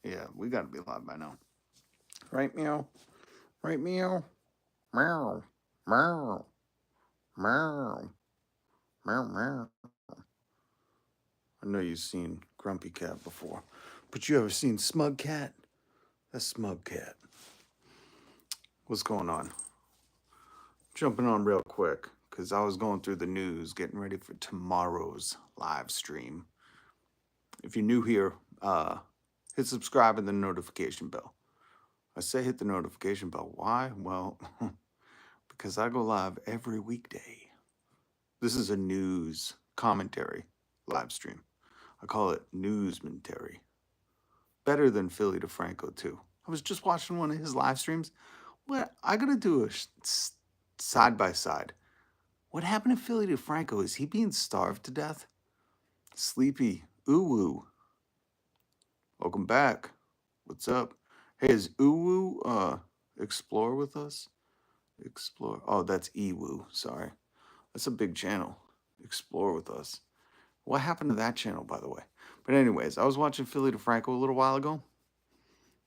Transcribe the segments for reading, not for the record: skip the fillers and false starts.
Yeah, we gotta be live by now. Right, meow? Right, meow? Meow. Meow. Meow. Meow, meow. I know you've seen Grumpy Cat before, but you ever seen Smug Cat? That's Smug Cat. What's going on? Jumping on real quick, because I was going through the news, getting ready for tomorrow's live stream. If you're new here, hit subscribe and the notification bell. I say hit the notification bell. Why? Well, because I go live every weekday. This is a news commentary live stream. I call it newsmentary. Better than Philly DeFranco, too. I was just watching one of his live streams. What I gotta do a side by side. What happened to Philly DeFranco? Is he being starved to death? Sleepy, Uwu. Welcome back. What's up? Hey, is Uwu explore with us? Explore. Oh, that's Ewu. Sorry. That's a big channel. Explore with us. What happened to that channel, by the way? But anyways, I was watching Philly DeFranco a little while ago.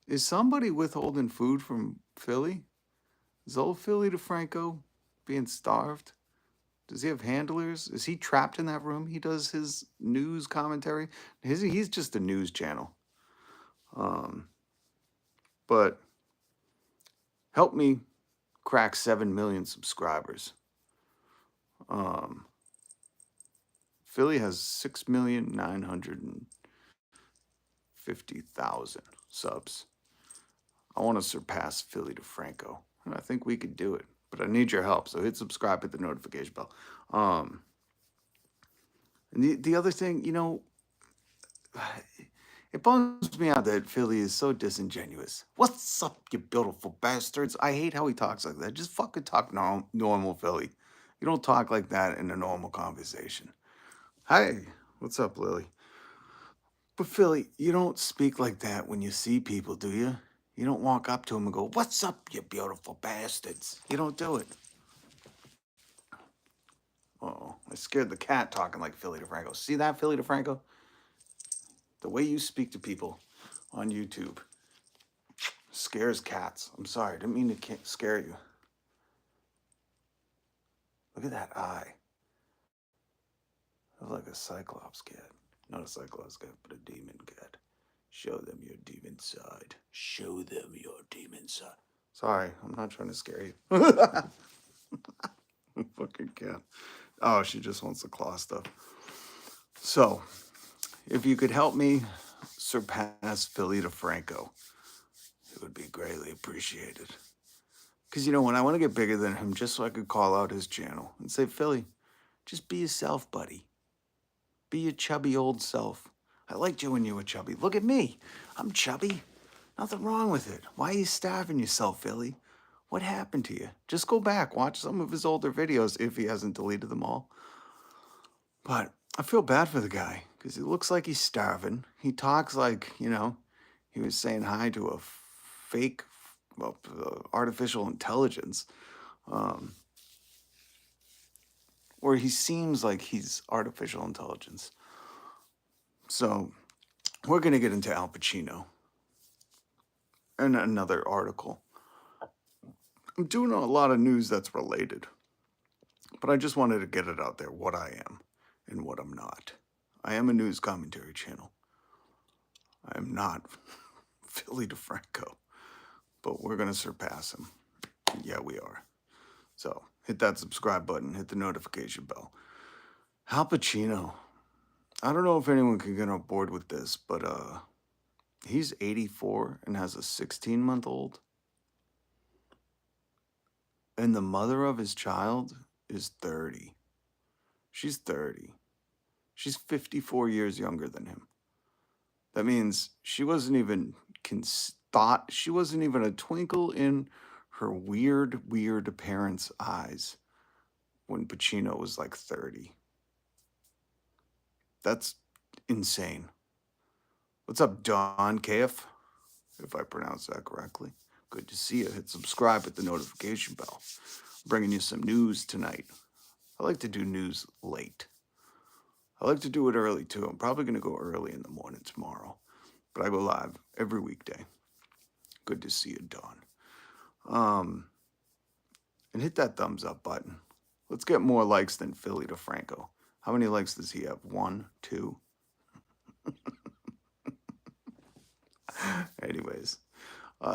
Is somebody withholding food from Philly? Is old Philly DeFranco being starved? Does he have handlers? Is he trapped in that room? He does his news commentary. He's just a news channel. Um, but help me crack 7 million subscribers. Philly has 6,950,000 subs. I want to surpass Philly DeFranco, and I think we could do it. But I need your help, so hit subscribe, hit the notification bell. And the other thing, it bums me out that Philly is so disingenuous. What's up, you beautiful bastards? I hate how he talks like that. Just fucking talk normal, Philly. You don't talk like that in a normal conversation. Hi, what's up, Lily? But Philly, you don't speak like that when you see people, do you? You don't walk up to them and go, "What's up, you beautiful bastards?" You don't do it. Oh, I scared the cat talking like Philly DeFranco. See that, Philly DeFranco? The way you speak to people on YouTube scares cats. I'm sorry, I didn't mean to scare you. Look at that eye. It's like a Cyclops cat. Not a Cyclops cat, but a demon cat. Show them your demon side. Show them your demon side. Sorry, I'm not trying to scare you. Fucking cat. Oh, she just wants the claw stuff. So, if you could help me surpass Philly DeFranco, it would be greatly appreciated. Because, when I want to get bigger than him, just so I could call out his channel and say, Philly, just be yourself, buddy. Be your chubby old self. I liked you when you were chubby. Look at me. I'm chubby. Nothing wrong with it. Why are you starving yourself, Philly? What happened to you? Just go back, watch some of his older videos if he hasn't deleted them all. But I feel bad for the guy because he looks like he's starving. He talks like, he was saying hi to a fake, artificial intelligence. Or he seems like he's artificial intelligence. So we're going to get into Al Pacino and another article. I'm doing a lot of news that's related, but I just wanted to get it out there what I am and what I'm not. I am a news commentary channel. I am not Philly DeFranco, but we're going to surpass him. Yeah, we are. So hit that subscribe button, hit the notification bell. Al Pacino. I don't know if anyone can get on board with this, but he's 84 and has a 16-month-old. And the mother of his child is 30. She's 30. She's 54 years younger than him. That means she wasn't even she wasn't even a twinkle in her weird parents' eyes when Pacino was like 30. That's insane. What's up, Don KF? If I pronounce that correctly. Good to see you. Hit subscribe, hit the notification bell. I'm bringing you some news tonight. I like to do news late. I like to do it early too. I'm probably going to go early in the morning tomorrow. but I go live every weekday. Good to see you, Dawn. Um, and hit that thumbs up button. Let's get more likes than Philly DeFranco. How many likes does he have? One, two. Anyways,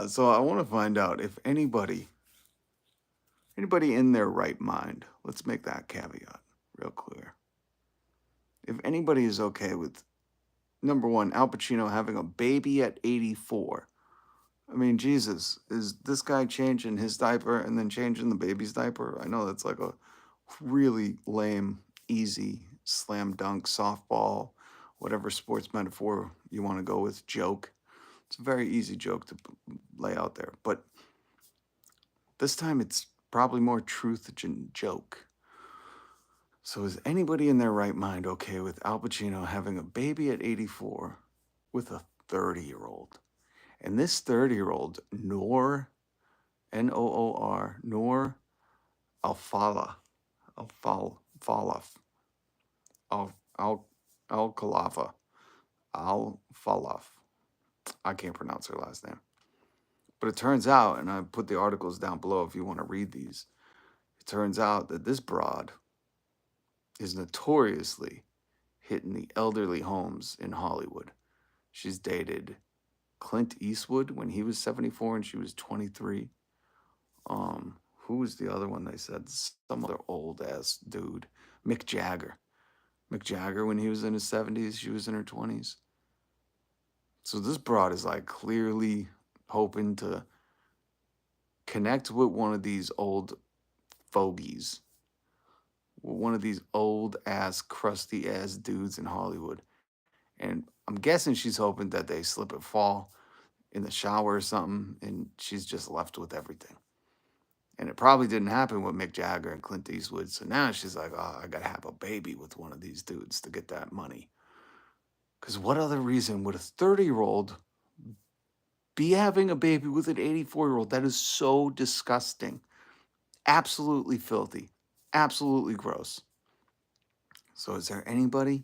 so I want to find out if anybody in their right mind. Let's make that caveat real clear. If anybody is okay with number one, Al Pacino having a baby at 84. I mean, Jesus, is this guy changing his diaper and then changing the baby's diaper? I know that's like a really lame, easy slam dunk, softball, whatever sports metaphor you want to go with, joke. It's a very easy joke to lay out there. But this time it's probably more truth than joke. So is anybody in their right mind okay with Al Pacino having a baby at 84 with a 30-year-old? And this 30-year-old, Noor, Noor, Noor Alfallah, Alfallah, Al Al Al Khalafa, Al Falaf. I can't pronounce her last name. But it turns out, and I put the articles down below if you want to read these, it turns out that this broad is notoriously hitting the elderly homes in Hollywood. She's dated Clint Eastwood when he was 74 and she was 23. Who was the other one they said? Some other old ass dude. Mick Jagger. Mick Jagger when he was in his 70s, she was in her 20s. So this broad is like clearly hoping to connect with one of these old fogies, one of these old ass, crusty ass dudes in Hollywood. And I'm guessing she's hoping that they slip and fall in the shower or something, and she's just left with everything. And it probably didn't happen with Mick Jagger and Clint Eastwood. So now she's like, oh, I got to have a baby with one of these dudes to get that money. Because what other reason would a 30-year-old be having a baby with an 84-year-old? That is so disgusting. Absolutely filthy. Absolutely gross. So is there anybody?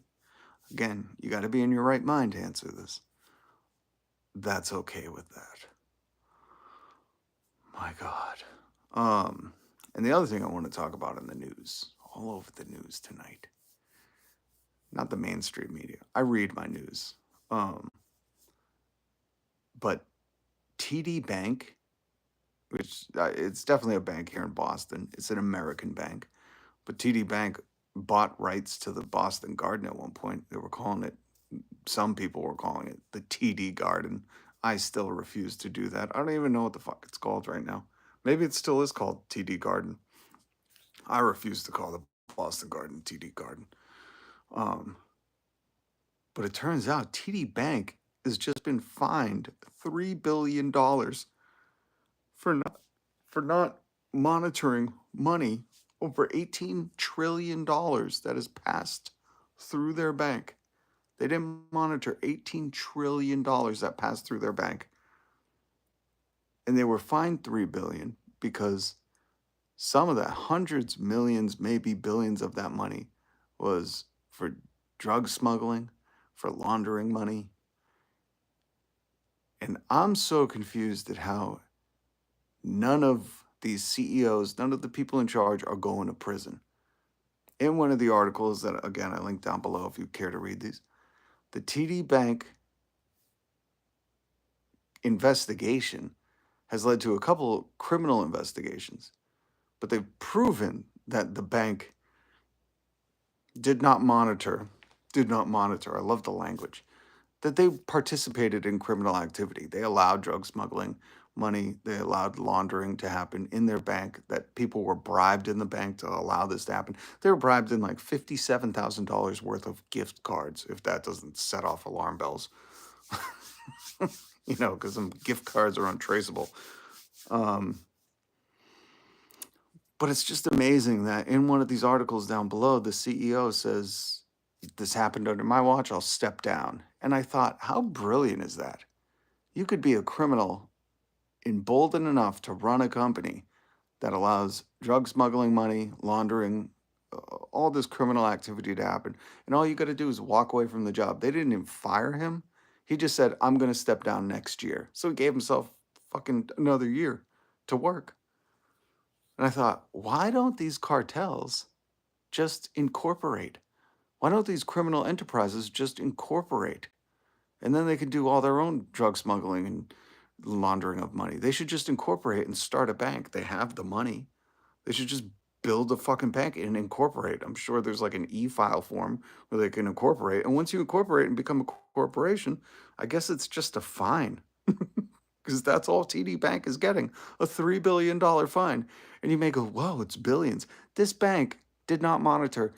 Again, you got to be in your right mind to answer this. That's okay with that. My God. And the other thing I want to talk about in the news, all over the news tonight, not the mainstream media. I read my news. But TD Bank, which it's definitely a bank here in Boston. It's an American bank. But TD Bank bought rights to the Boston Garden at one point. They were calling it, some people were calling it the TD Garden. I still refuse to do that. I don't even know what the fuck it's called right now. Maybe it still is called TD Garden. I refuse to call the Boston Garden TD Garden. Um, but it turns out TD Bank has just been fined $3 billion for not monitoring money over $18 trillion that has passed through their bank. They didn't monitor $18 trillion that passed through their bank. And they were fined $3 billion because some of that, hundreds, millions, maybe billions of that money was for drug smuggling, for laundering money. And I'm so confused at how none of these CEOs, none of the people in charge are going to prison. In one of the articles that, again, I linked down below if you care to read these, the TD Bank investigation has led to a couple criminal investigations, but they've proven that the bank did not monitor, I love the language, that they participated in criminal activity. They allowed drug smuggling money, they allowed laundering to happen in their bank, that people were bribed in the bank to allow this to happen. They were bribed in like $57,000 worth of gift cards, if that doesn't set off alarm bells. You know, because some gift cards are untraceable. But it's just amazing that in one of these articles down below, the CEO says, this happened under my watch, I'll step down. And I thought, how brilliant is that? You could be a criminal emboldened enough to run a company that allows drug smuggling money, laundering, all this criminal activity to happen. And all you got to do is walk away from the job. They didn't even fire him. He just said, I'm going to step down next year. So he gave himself fucking another year to work. And I thought, why don't these cartels just incorporate? Why don't these criminal enterprises just incorporate? And then they can do all their own drug smuggling and laundering of money. They should just incorporate and start a bank. They have the money. They should just build a fucking bank and incorporate. I'm sure there's like an e-file form where they can incorporate. And once you incorporate and become a corporation, I guess it's just a fine. Because that's all TD Bank is getting, a $3 billion fine. And you may go, whoa, it's billions. This bank did not monitor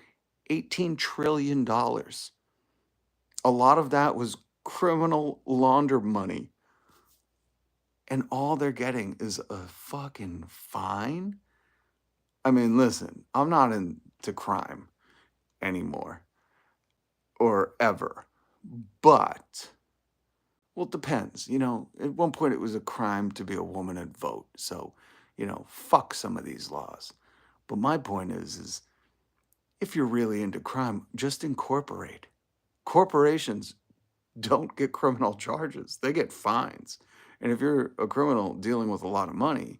$18 trillion. A lot of that was criminal launder money. And all they're getting is a fucking fine? I mean, listen, I'm not into crime anymore or ever. But, well, it depends. At one point it was a crime to be a woman and vote. So, fuck some of these laws. But my point is if you're really into crime, just incorporate. Corporations don't get criminal charges, they get fines. And if you're a criminal dealing with a lot of money,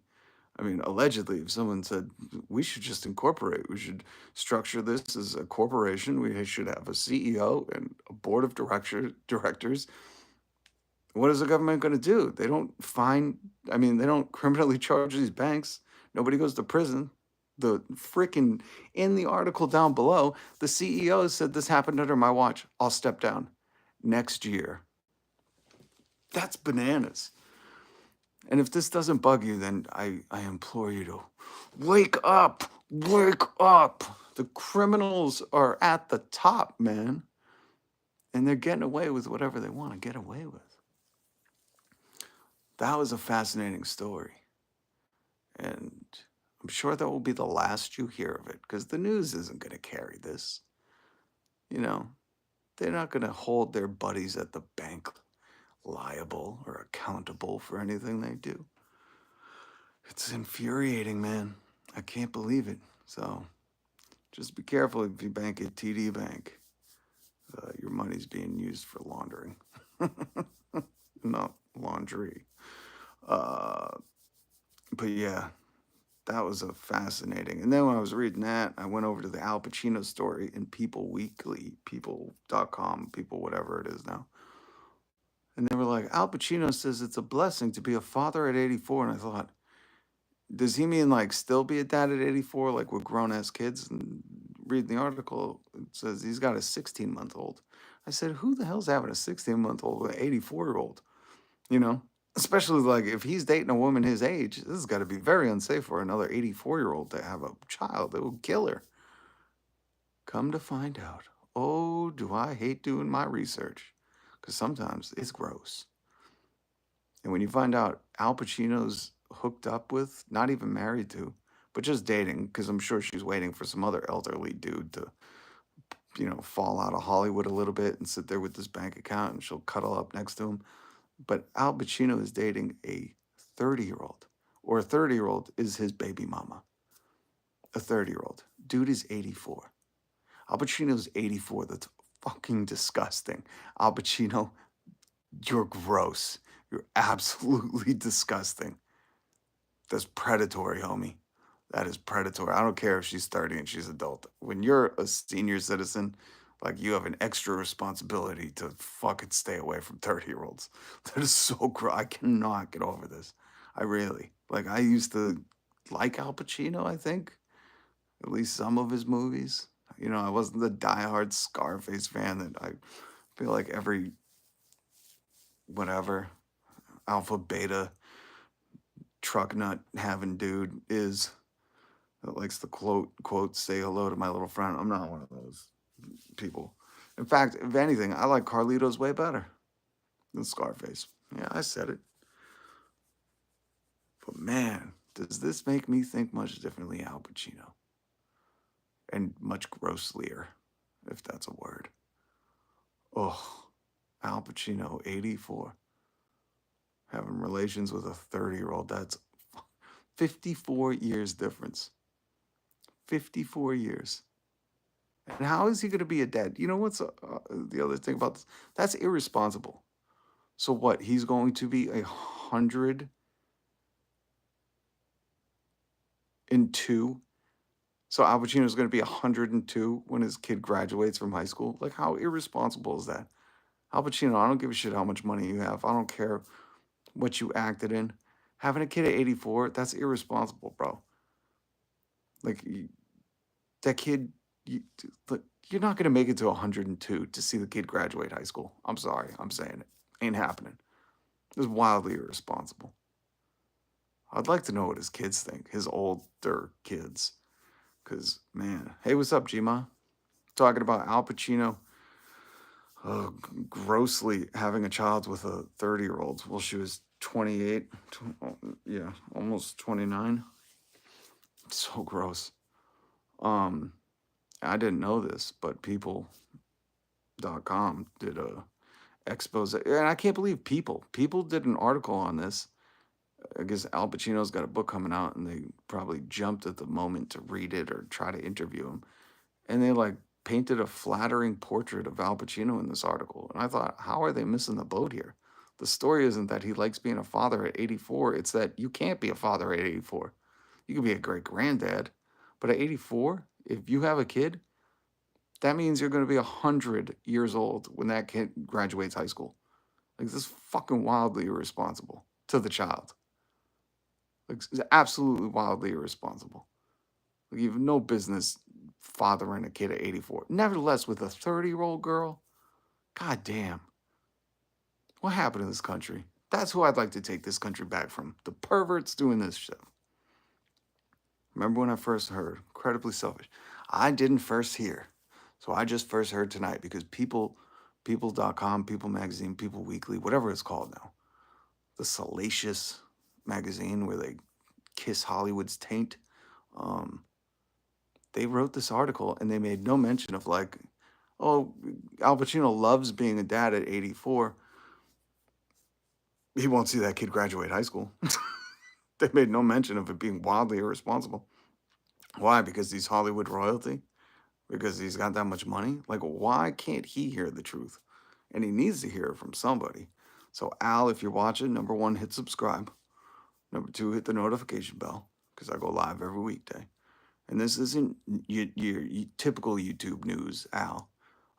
I mean, allegedly, if someone said, we should just incorporate, we should structure this as a corporation, we should have a CEO and a board of directors. What is the government going to do? They don't fine, I mean, they don't criminally charge these banks. Nobody goes to prison. The freaking, in the article down below, the CEO said this happened under my watch. I'll step down next year. That's bananas. And if this doesn't bug you, then I implore you to wake up. Wake up. The criminals are at the top, man. And they're getting away with whatever they want to get away with. That was a fascinating story. And I'm sure that will be the last you hear of it because the news isn't going to carry this. They're not going to hold their buddies at the bank liable or accountable for anything they do. It's infuriating, man. I can't believe it. So just be careful if you bank at TD Bank. Your money's being used for laundering, not laundry. Uh, but yeah, that was a fascinating. And then when I was reading that, I went over to the Al Pacino story in People Weekly, people.com, people, whatever it is now. And they were like, Al Pacino says it's a blessing to be a father at 84. And I thought, does he mean like still be a dad at 84, like with grown ass kids? And read the article, it says he's got a 16-month-old. I said, who the hell's having a 16-month-old with an 84-year-old? Especially like if he's dating a woman his age, this has got to be very unsafe for another 84-year-old to have a child. It would kill her. Come to find out, oh, do I hate doing my research because sometimes it's gross. And when you find out Al Pacino's hooked up with, not even married to, but just dating, because I'm sure she's waiting for some other elderly dude to, fall out of Hollywood a little bit and sit there with this bank account and she'll cuddle up next to him. But Al Pacino is dating a 30-year-old, or a 30-year-old is his baby mama. A 30-year-old. Dude is 84. Al Pacino's 84. That's fucking disgusting. Al Pacino, you're gross. You're absolutely disgusting. That's predatory, homie. That is predatory. I don't care if she's 30 and she's adult. When you're a senior citizen, like you have an extra responsibility to fucking stay away from 30-year-olds. That is so gross. I cannot get over this. I really. Like I used to like Al Pacino, I think. At least some of his movies. I wasn't the diehard Scarface fan that I feel like every whatever alpha beta truck nut having dude is that likes to quote say hello to my little friend. I'm not one of those people. In fact, if anything, I like Carlitos way better than Scarface. Yeah, I said it. But man, does this make me think much differently, Al Pacino? And much grosslier, if that's a word. Oh, Al Pacino, 84. Having relations with a 30-year-old. That's 54 years difference. 54 years. And how is he going to be a dad? You know what's the other thing about this? That's irresponsible. So what? He's going to be 102. So Al Pacino is going to be 102 when his kid graduates from high school. Like, how irresponsible is that? Al Pacino, I don't give a shit how much money you have. I don't care what you acted in. Having a kid at 84, that's irresponsible, bro. Like, that kid, you, look, you're not going to make it to 102 to see the kid graduate high school. I'm sorry. I'm saying it. Ain't happening. It's wildly irresponsible. I'd like to know what his kids think, his older kids. Because, man, hey, what's up, Gma? Talking about Al Pacino uh, grossly having a child with a 30-year-old. Well, she was 28, yeah, almost 29. So gross. Um, I didn't know this, but people.com did a expose. And I can't believe People did an article on this. I guess Al Pacino's got a book coming out, and they probably jumped at the moment to read it or try to interview him. And they like painted a flattering portrait of Al Pacino in this article. And I thought, how are they missing the boat here? The story isn't that he likes being a father at 84, it's that you can't be a father at 84. You can be a great granddad, but at 84, if you have a kid, that means you're going to be 100 years old when that kid graduates high school. Like, this is fucking wildly irresponsible to the child. Like, it's absolutely wildly irresponsible. Like, you have no business fathering a kid at 84. Nevertheless, with a 30-year-old girl, god damn. What happened to this country? That's who I'd like to take this country back from. The perverts doing this shit. Remember when I first heard? Incredibly selfish. I didn't first hear. So I just first heard tonight because people.com, People Magazine, People Weekly, whatever it's called now, the salacious magazine where they kiss Hollywood's taint, um, they wrote this article and they made no mention of like, oh, Al Pacino loves being a dad at 84. He won't see that kid graduate high school. They made no mention of it being wildly irresponsible. Why? Because he's Hollywood royalty? Because he's got that much money? Like, why can't he hear the truth? And he needs to hear it from somebody. So, Al, if you're watching, number one, hit subscribe. Number two, hit the notification bell because I go live every weekday. And this isn't your typical YouTube news, Al.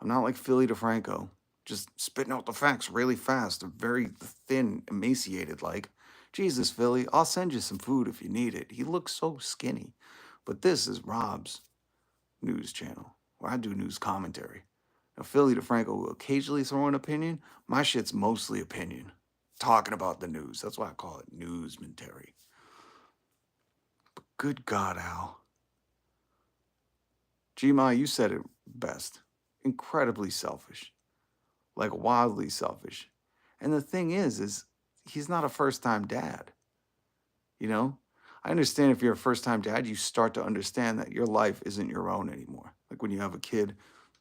I'm not like Philly DeFranco, just spitting out the facts really fast, very thin, emaciated like. Jesus, Philly, I'll send you some food if you need it. He looks so skinny. But this is Rob's news channel, where I do news commentary. Now, Philly DeFranco will occasionally throw an opinion. My shit's mostly opinion. Talking about the news. That's why I call it newsmentary. But good God, Al. Gma, you said it best. Incredibly selfish. Like wildly selfish. And the thing is he's not a first-time dad. You know? I understand if you're a first-time dad, you start to understand that your life isn't your own anymore. Like when you have a kid,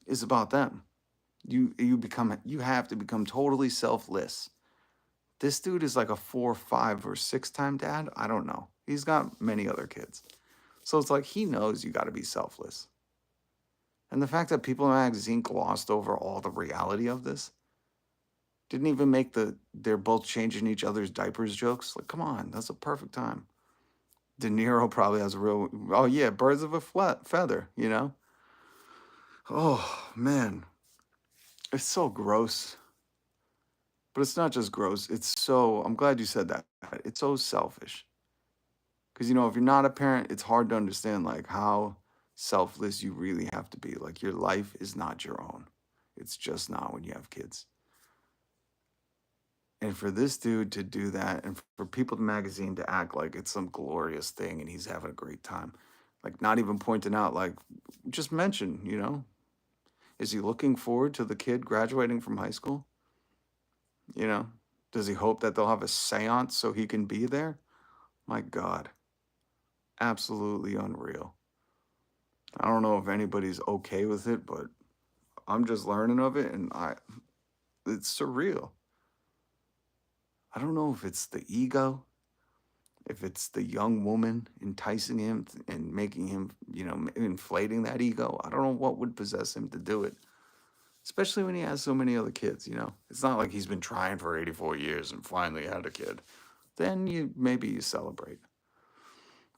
it's about them. You have to become totally selfless. This dude is like a 4, 5, or 6-time dad. I don't know. He's got many other kids. So it's like he knows you got to be selfless. And the fact that People magazine glossed over all the reality of this, didn't even make they're both changing each other's diapers jokes. Like, come on, that's a perfect time. De Niro probably has a real, oh yeah, birds of a feather, you know? Oh, man. It's so gross. But it's not just gross. I'm glad you said that. It's so selfish. Because, you know, if you're not a parent, it's hard to understand, like, how selfless you really have to be. Like, your life is not your own. It's just not when you have kids. And for this dude to do that, and for People magazine to act like it's some glorious thing and he's having a great time, like, not even pointing out, like, just mention, you know, is he looking forward to the kid graduating from high school? You know, does he hope that they'll have a seance so he can be there? My God. Absolutely unreal. I don't know if anybody's okay with it, but I'm just learning of it and it's surreal. I don't know if it's the ego, if it's the young woman enticing him and making him, you know, inflating that ego. I don't know what would possess him to do it. especially when he has so many other kids. It's not like he's been trying for 84 years and finally had a kid. Then maybe you celebrate.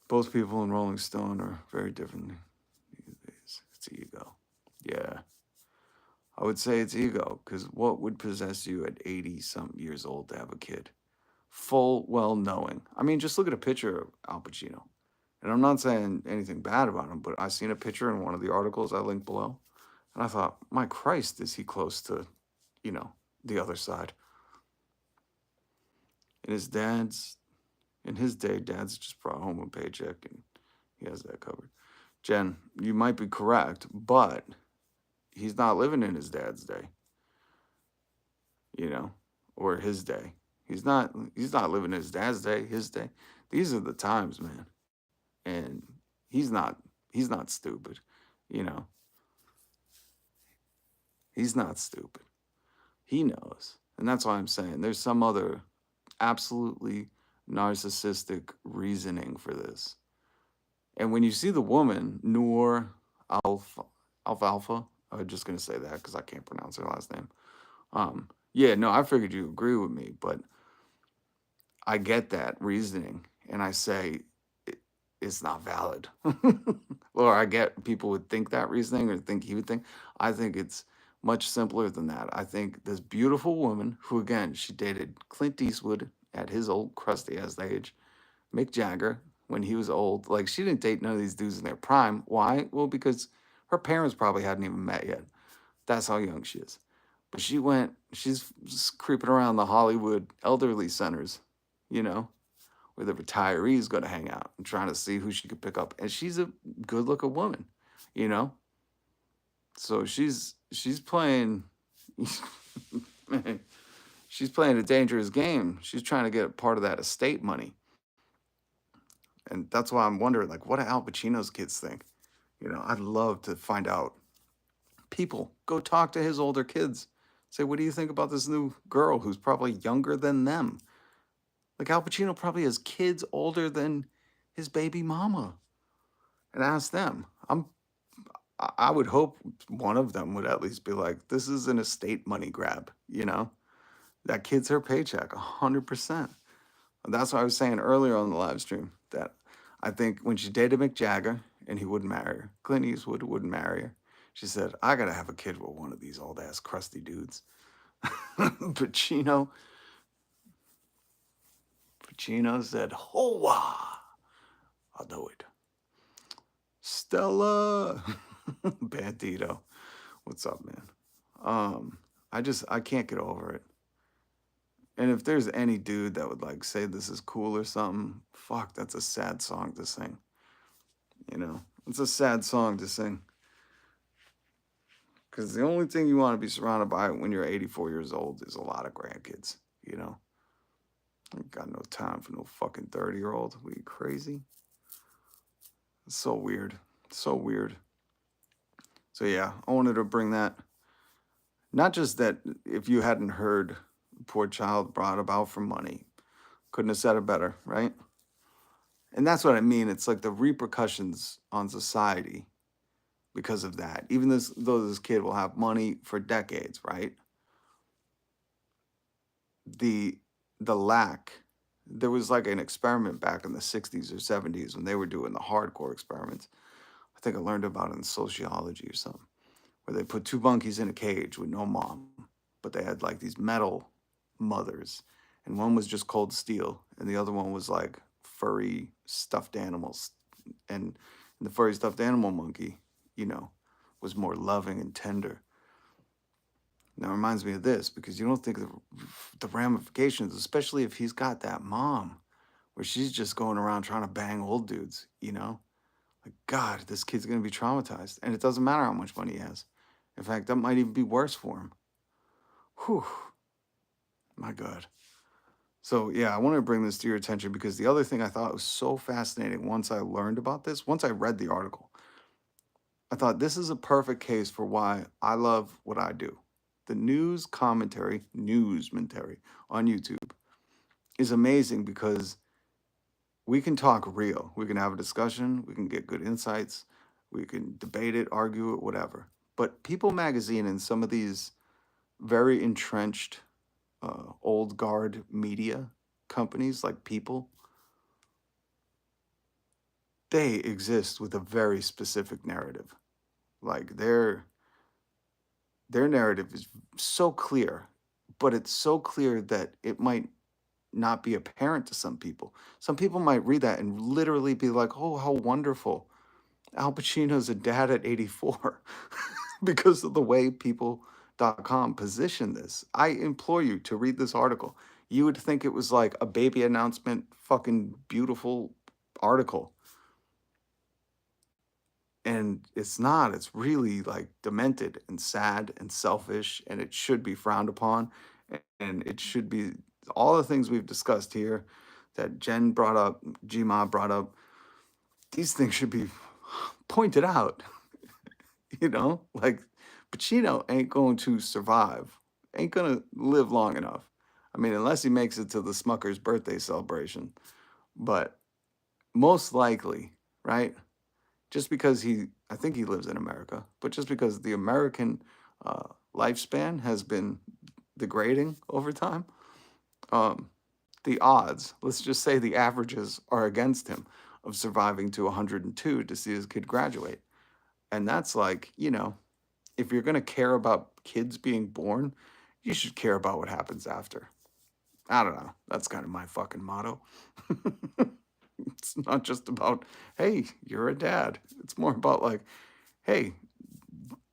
Both people in Rolling Stone are very different these days. It's ego. Yeah, I would say it's ego, because what would possess you at 80 something years old to have a kid? Full well knowing. I mean, just look at a picture of Al Pacino. And I'm not saying anything bad about him, but I seen a picture in one of the articles I linked below. And I thought, my Christ, is he close to, you know, the other side? And in his day, dad's just brought home a paycheck and he has that covered. Jen, you might be correct, but he's not living in his dad's day, you know, or his day. He's not living in his dad's day, his day. These are the times, man. And he's not he's not stupid, you know. He's not stupid. He knows. And that's why I'm saying there's some other absolutely narcissistic reasoning for this. And when you see the woman, Noor Alf Alfalfa, I'm just gonna say that because I can't pronounce her last name. Yeah, no, I figured you agree with me, but I get that reasoning, and I say it's not valid. Or I get people would think that reasoning, or think he would think. I think it's much simpler than that. I think this beautiful woman, who again, she dated Clint Eastwood at his old crusty ass age, Mick Jagger when he was old. Like, she didn't date none of these dudes in their prime. Why? Well, because her parents probably hadn't even met yet. That's how young she is. But she's just creeping around the Hollywood elderly centers, you know, where the retirees go to hang out and trying to see who she could pick up. And she's a good looking woman, you know? So she's playing she's playing a dangerous game. She's trying to get a part of that estate money. And that's why I'm wondering, like, what do Al Pacino's kids think? I'd love to find out. People, go talk to his older kids. Say, what do you think about this new girl who's probably younger than them? Like, Al Pacino probably has kids older than his baby mama. And ask them. I would hope one of them would at least be like, this is an estate money grab, you know? That kid's her paycheck, 100%. That's what I was saying earlier on the live stream, that I think when she dated Mick Jagger and he wouldn't marry her, Clint Eastwood wouldn't marry her, she said, I gotta have a kid with one of these old ass crusty dudes. Pacino said, Hoa, I'll do it. Stella Bandito. What's up, man? I can't get over it. And if there's any dude that would like say this is cool or something, fuck, that's a sad song to sing. It's a sad song to sing. Because the only thing you want to be surrounded by when you're 84 years old is a lot of grandkids, you know? I ain't got no time for no fucking 30-year-old. We crazy? It's so weird. So weird. So yeah, I wanted to bring that. Not just that, if you hadn't heard, poor child brought about for money. Couldn't have said it better, right? And that's what I mean. It's like the repercussions on society because of that. Even though this kid will have money for decades, right? The lack. There was like an experiment back in the 60s or 70s when they were doing the hardcore experiments. I think I learned about it in sociology or something, where they put two monkeys in a cage with no mom, but they had like these metal mothers, and one was just cold steel, and the other one was like furry stuffed animals, and the furry stuffed animal monkey, was more loving and tender. Now it reminds me of this, because you don't think of the ramifications, especially if he's got that mom, where she's just going around trying to bang old dudes, Like, God, this kid's going to be traumatized. And it doesn't matter how much money he has. In fact, that might even be worse for him. Whew. My God. So, yeah, I want to bring this to your attention, because the other thing I thought was so fascinating once I learned about this, once I read the article, I thought this is a perfect case for why I love what I do. The newsmentary on YouTube is amazing, because we can talk real. We can have a discussion. We can get good insights. We can debate it, argue it, whatever. But People Magazine and some of these very entrenched old guard media companies like People, they exist with a very specific narrative. Like their narrative is so clear, but it's so clear that it might not be apparent to some people. Some people might read that and literally be like, "Oh, how wonderful. Al Pacino's a dad at 84." Because of the way people.com position this. I implore you to read this article. You would think it was like a baby announcement, fucking beautiful article. And it's not. It's really like demented and sad and selfish, and it should be frowned upon. And it should be all the things we've discussed here that Jen brought up, Gma brought up. These things should be pointed out. Like Pacino ain't going to survive, ain't going to live long enough. I mean, unless he makes it to the Smucker's birthday celebration. But most likely, right? Just because I think he lives in America, but just because the American lifespan has been degrading over time, um, the odds, let's just say the averages are against him of surviving to 102 to see his kid graduate. And that's like, if you're going to care about kids being born, you should care about what happens after. I don't know. That's kind of my fucking motto. It's not just about, hey, you're a dad. It's more about like, hey,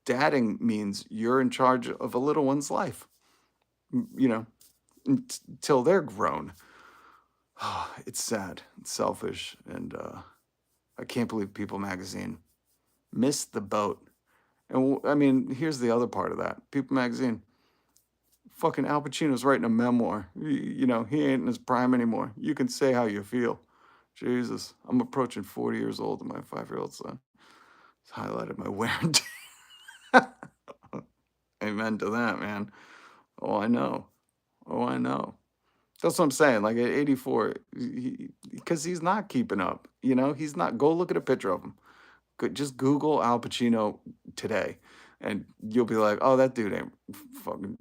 dadding means you're in charge of a little one's life, you know, until they're grown. It's sad, it's selfish, and I can't believe People Magazine missed the boat. And I mean, here's the other part of that. People Magazine, fucking Al Pacino's writing a memoir. He ain't in his prime anymore. You can say how you feel. Jesus, I'm approaching 40 years old, and my 5-year-old son has highlighted my wear and tear. Amen to that, man. Oh, I know. Oh, I know. That's what I'm saying. Like at 84, because he's not keeping up. He's not. Go look at a picture of him. Just Google Al Pacino today, and you'll be like, oh, that dude ain't fucking,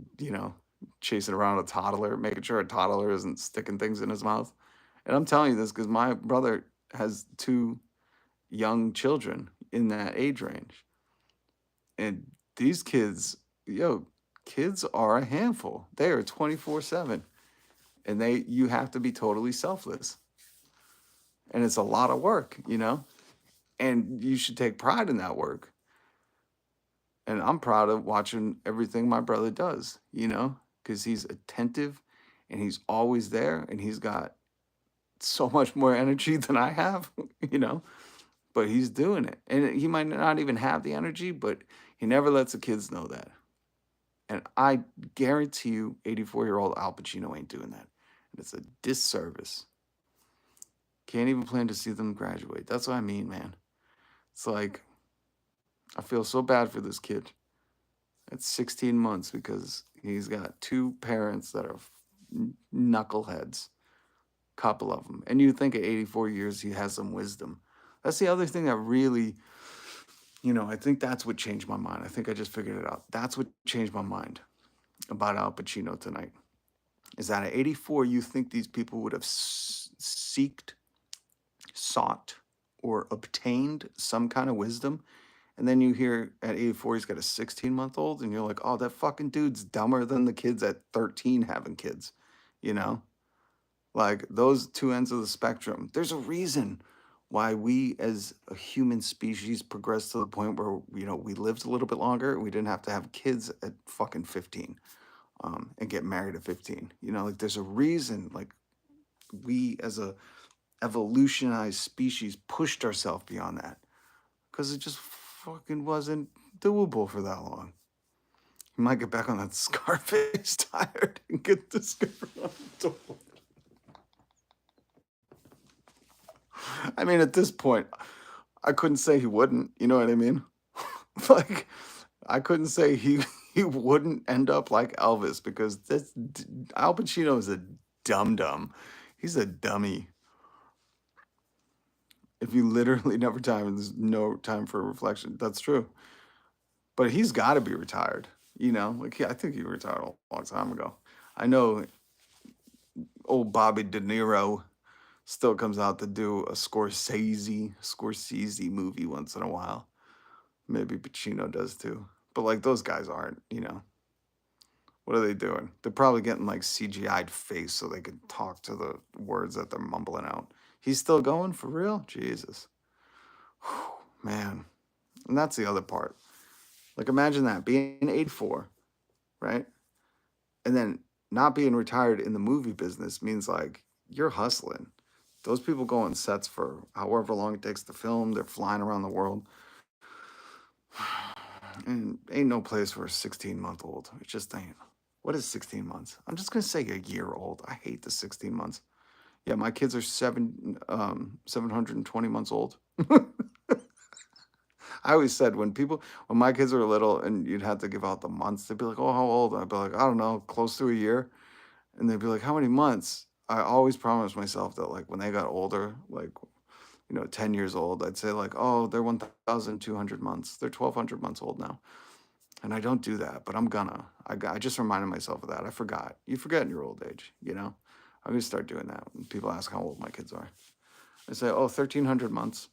chasing around a toddler, making sure a toddler isn't sticking things in his mouth. And I'm telling you this because my brother has two young children in that age range. And these kids, kids are a handful. They are 24/7. And you have to be totally selfless. And it's a lot of work. And you should take pride in that work. And I'm proud of watching everything my brother does, because he's attentive and he's always there and he's got so much more energy than I have, you know, but he's doing it. And he might not even have the energy, but he never lets the kids know that. And I guarantee you, 84-year-old Al Pacino ain't doing that. And it's a disservice. Can't even plan to see them graduate. That's what I mean, man. It's like, I feel so bad for this kid at 16 months because he's got two parents that are knuckleheads, couple of them. And you think at 84 years he has some wisdom. That's the other thing that really, I think that's what changed my mind. I think I just figured it out. That's what changed my mind about Al Pacino tonight. Is that at 84, you think these people would have sought, or obtained some kind of wisdom? And then you hear at 84, he's got a 16-month-old, and you're like, oh, that fucking dude's dumber than the kids at 13 having kids, you know? Like those two ends of the spectrum. There's a reason why we as a human species progressed to the point where, we lived a little bit longer. We didn't have to have kids at fucking 15 and get married at 15. Like there's a reason, like we as a evolutionized species pushed ourselves beyond that because it just fucking wasn't doable for that long. You might get back on that Scarface tired and get discovered on the door. I mean, at this point, I couldn't say he wouldn't. You know what I mean? Like, I couldn't say he wouldn't end up like Elvis because Al Pacino is a dum dum. He's a dummy. If you literally never time, and there's no time for reflection. That's true. but he's got to be retired. Like I think he retired a long time ago. I know old Bobby De Niro still comes out to do a Scorsese movie once in a while. Maybe Pacino does too. But like those guys aren't. What are they doing? They're probably getting like CGI'd face so they can talk to the words that they're mumbling out. He's still going for real? Jesus. Whew, man. And that's the other part. Like imagine that being 84, right? And then not being retired in the movie business means like you're hustling. Those people go on sets for however long it takes to film. They're flying around the world. And ain't no place for a 16-month old. It just ain't. What is 16 months? I'm just gonna say a year old. I hate the 16 months. Yeah, my kids are 720 months old. I always said when my kids were little and you'd have to give out the months, they'd be like, "Oh, how old?" I'd be like, "I don't know, close to a year." And they'd be like, "How many months?" I always promised myself that like when they got older, like 10 years old, I'd say like, "Oh, they're 1,200 months. They're 1,200 months old now." And I don't do that, but I'm gonna. I just reminded myself of that. I forgot. You forget in your old age. I'm gonna start doing that when people ask how old my kids are. I say, "Oh, 1,300 months."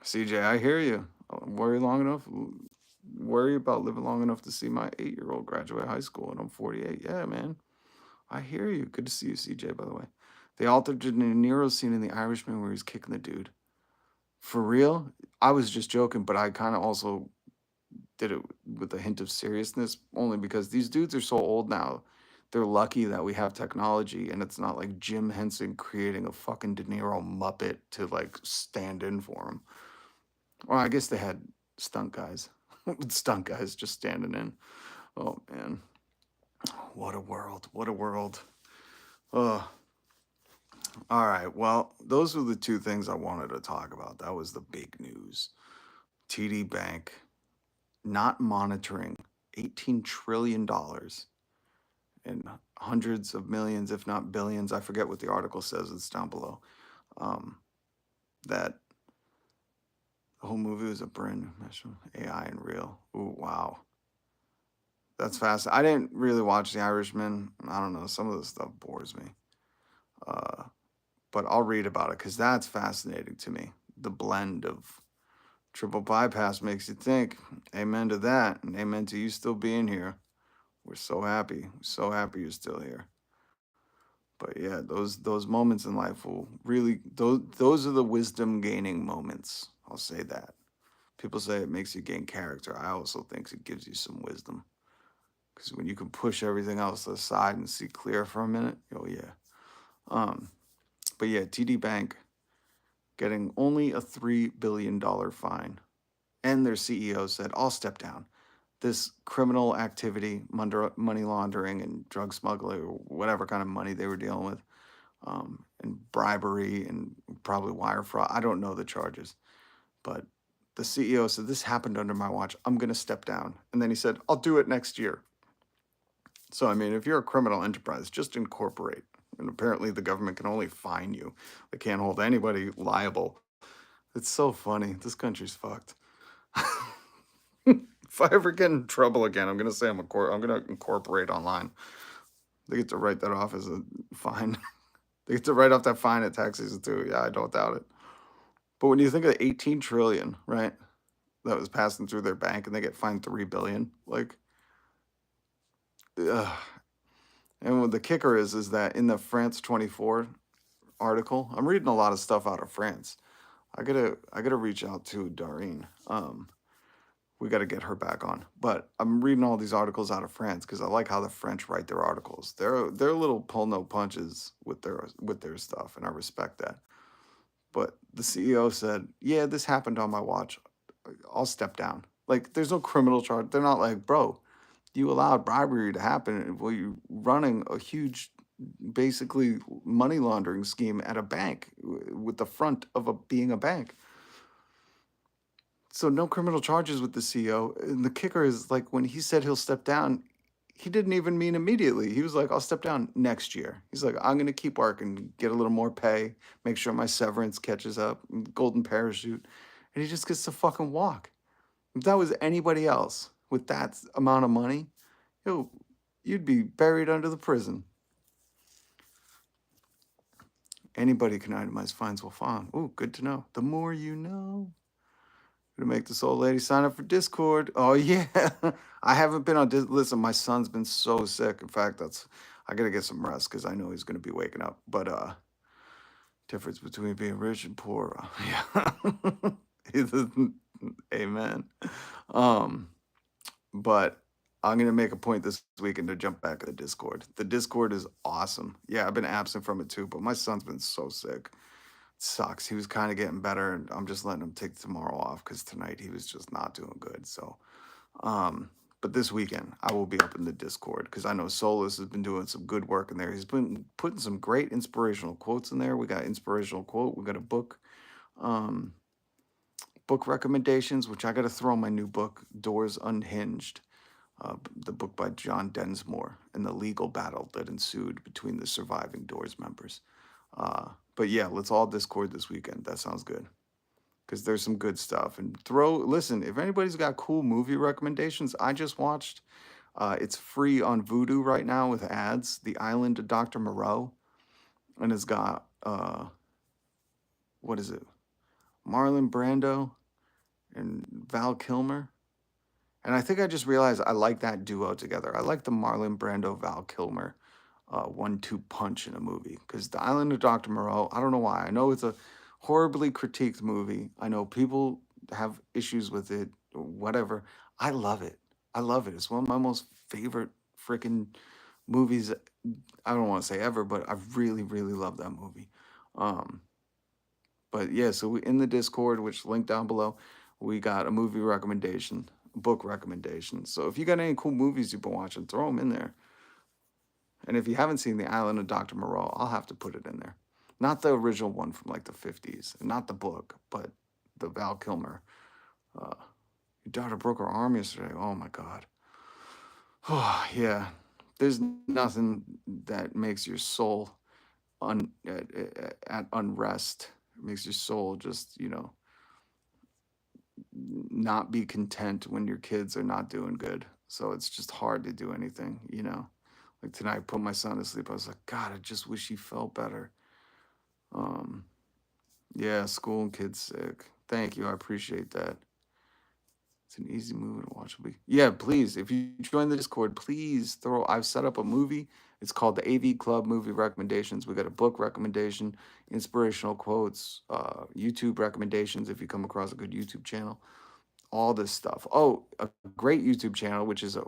CJ, I hear you. Worry long enough. Worry about living long enough to see my 8-year-old graduate high school, and I'm 48. Yeah, man. I hear you. Good to see you, CJ, by the way. They altered the De Niro scene in The Irishman where he's kicking the dude. For real? I was just joking, but I kind of also did it with a hint of seriousness, only because these dudes are so old now. They're lucky that we have technology, and it's not like Jim Henson creating a fucking De Niro Muppet to like stand in for him. Well, I guess they had stunt guys, stunt guys just standing in. Oh man, what a world! What a world! Oh, all right. Well, those were the two things I wanted to talk about. That was the big news. TD Bank not monitoring $18 trillion and hundreds of millions, if not billions. I forget what the article says. It's down below. Um, that the whole movie was a brand new measure, AI and real. Ooh, wow. That's fast. I didn't really watch The Irishman. I don't know. Some of the stuff bores me. Uh, but I'll read about it because that's fascinating to me. The blend of triple bypass makes you think. Amen to that. And amen to you still being here. We're so happy. So happy you're still here. But yeah, those moments in life will really those are the wisdom gaining moments. I'll say that. People say it makes you gain character. I also think it gives you some wisdom. Because when you can push everything else aside and see clear for a minute, oh yeah. Um, but yeah, TD Bank getting only a $3 billion fine, and their CEO said, "I'll step down. This criminal activity, money laundering and drug smuggling, or whatever kind of money they were dealing with, and bribery and probably wire fraud. I don't know the charges, but the CEO said this happened under my watch. I'm going to step down." And then he said, "I'll do it next year." So, I mean, if you're a criminal enterprise, just incorporate. And apparently, the government can only fine you. They can't hold anybody liable. It's so funny. This country's fucked. If I ever get in trouble again, I'm gonna say I'm gonna incorporate online. They get to write that off as a fine. They get to write off that fine at tax season too. Yeah, I don't doubt it. But when you think of 18 trillion, right, that was passing through their bank, and they get fined 3 billion, like, ugh. And what the kicker is that in the France 24 article, I'm reading a lot of stuff out of France. I gotta reach out to Darine. We got to get her back on. But I'm reading all these articles out of France because I like how the French write their articles. They're a little pull no punches with their stuff, and I respect that. But the CEO said, "Yeah, this happened on my watch. I'll step down." Like, there's no criminal charge. They're not like, "Bro, you allowed bribery to happen while you running a huge, basically money laundering scheme at a bank with the front of being a bank." So no criminal charges with the CEO. And the kicker is like when he said he'll step down, he didn't even mean immediately. He was like, "I'll step down next year." He's like, "I'm gonna keep working, get a little more pay, make sure my severance catches up, golden parachute." and he just gets to fucking walk. If that was anybody else with that amount of money, yo, you'd be buried under the prison. Anybody can itemize fines will fine. Ooh, good to know. The more you know. Gonna make this old lady sign up for Discord. Oh yeah, I haven't been on. Listen, my son's been so sick. In fact, that's I gotta get some rest because I know he's gonna be waking up. But difference between being rich and poor. Yeah, amen. Um, but I'm gonna make a point this weekend to jump back to the Discord. The Discord is awesome. Yeah, I've been absent from it too, but my son's been so sick. Sucks. He was kind of getting better, and I'm just letting him take tomorrow off because tonight he was just not doing good. So, um, but this weekend I will be up in the Discord because I know Solus has been doing some good work in there. He's been putting some great inspirational quotes in there. We got inspirational quote. We got a um, book recommendations, which I got to throw my new book, Doors Unhinged, the book by John Densmore, and the legal battle that ensued between the surviving Doors members. But yeah, let's all Discord this weekend. That sounds good because there's some good stuff. And listen, if anybody's got cool movie recommendations, I just watched. It's free on Vudu right now with ads. The Island of Dr. Moreau, and it's got what is it? Marlon Brando and Val Kilmer. And I think I just realized I like that duo together. I like the Marlon Brando Val Kilmer 1-2 punch in a movie because The Island of Dr. Moreau. I don't know why. I know it's a horribly critiqued movie. I know people have issues with it or whatever. I love it. I love it. It's one of my most favorite freaking movies. I don't want to say ever, but I really, really love that movie. Um, but yeah, so in the Discord, which link down below, we got a movie recommendation, book recommendation. So if you got any cool movies you've been watching, throw them in there. And if you haven't seen The Island of Dr. Moreau, I'll have to put it in there. Not the original one from like the 50s, and not the book, but the Val Kilmer. Uh, Your daughter broke her arm yesterday. Oh my God. Oh, yeah. There's nothing that makes your soul at unrest. It makes your soul just, not be content when your kids are not doing good. So it's just hard to do anything. Like tonight, I put my son to sleep. I was like, God, I just wish he felt better. Um, yeah, school and kids sick. Thank you. I appreciate that. It's an easy movie to watch. Yeah, please. If you join the Discord, please throw. I've set up a movie. It's called the AV Club Movie Recommendations. We got a book recommendation, inspirational quotes, YouTube recommendations. If you come across a good YouTube channel, all this stuff. Oh, a great YouTube channel, which is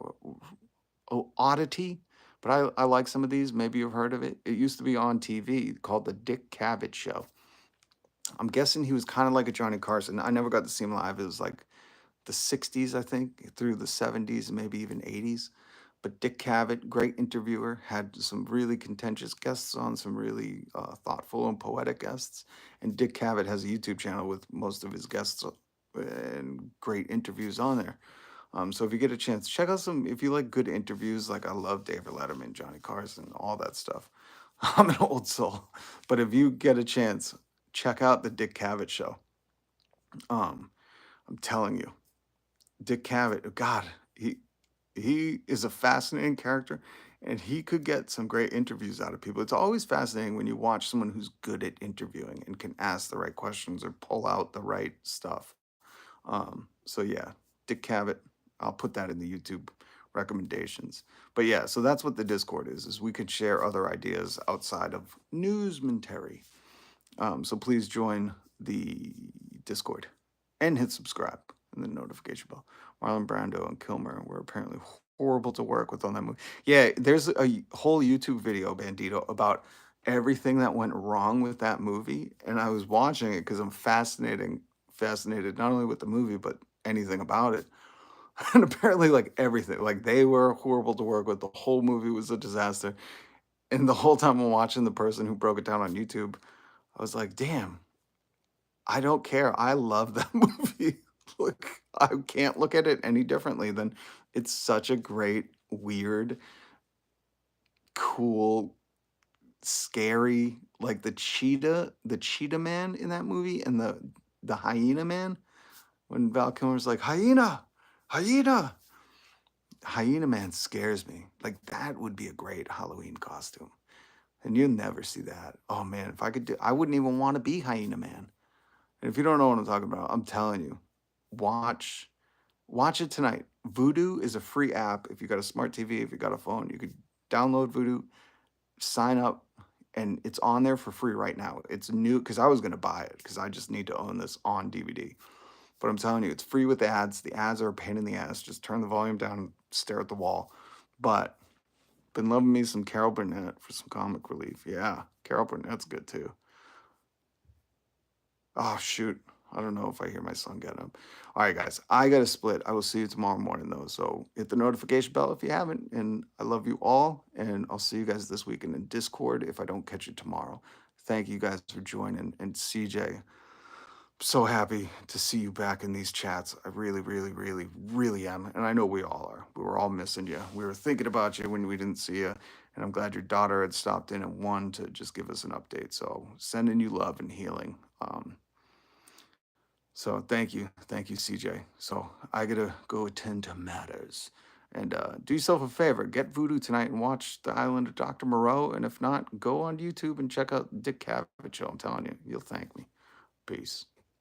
Oddity, but I like some of these. Maybe you've heard of it. It used to be on TV called The Dick Cavett Show. I'm guessing he was kind of like a Johnny Carson. I never got to see him live. It was like the 60s, I think, through the 70s, maybe even 80s. But Dick Cavett, great interviewer, had some really contentious guests on, some really thoughtful and poetic guests. And Dick Cavett has a YouTube channel with most of his guests and great interviews on there. So if you get a chance, check out some. If you like good interviews, like I love David Letterman, Johnny Carson, all that stuff. I'm an old soul, but if you get a chance, check out the Dick Cavett show. Um, I'm telling you, Dick Cavett, God, he is a fascinating character, and he could get some great interviews out of people. It's always fascinating when you watch someone who's good at interviewing and can ask the right questions or pull out the right stuff. So yeah, Dick Cavett. I'll put that in the YouTube recommendations. But yeah, so that's what the Discord is we could share other ideas outside of newsmentary. So please join the Discord and hit subscribe and the notification bell. Marlon Brando and Kilmer were apparently horrible to work with on that movie. Yeah, there's a whole YouTube video, Bandito, about everything that went wrong with that movie, and I was watching it because I'm fascinated not only with the movie but anything about it. And apparently, like everything, like they were horrible to work with. The whole movie was a disaster. And the whole time I'm watching the person who broke it down on YouTube, I was like, damn, I don't care. I love that movie. Like, I can't look at it any differently than it's such a great, weird, cool, scary, like the cheetah man in that movie and the hyena man. when Val Kilmer's like, hyena, hyena. Hyena Man scares me. Like, that would be a great Halloween costume. And you'll never see that. Oh man, if I could do, I wouldn't even want to be Hyena Man. And if you don't know what I'm talking about, I'm telling you, watch watch it tonight. Voodoo is a free app. If you got a smart TV, if you got a phone, you could download Voodoo, sign up, and it's on there for free right now. It's new because I was gonna buy it because I just need to own this on DVD. But I'm telling you, it's free with ads. The ads are a pain in the ass. Just turn the volume down and stare at the wall. But been loving me some Carol Burnett for some comic relief. Yeah, Carol Burnett's good too. Oh shoot. I don't know if I hear my son get up. All right, guys. I got to split. I will see you tomorrow morning though. So hit the notification bell if you haven't. And I love you all. And I'll see you guys this weekend in Discord if I don't catch you tomorrow. Thank you guys for joining. And CJ, so happy to see you back in these chats. I really, really, really, really am. And I know we all are. We were all missing you. We were thinking about you when we didn't see you. And I'm glad your daughter had stopped in and wanted to just give us an update. So sending you love and healing. So thank you, CJ. So I gotta go attend to matters, and do yourself a favor, get Voodoo tonight and watch The Island of Dr. Moreau. And if not, go on YouTube and check out Dick Cavett show. I'm telling you, you'll thank me. Peace.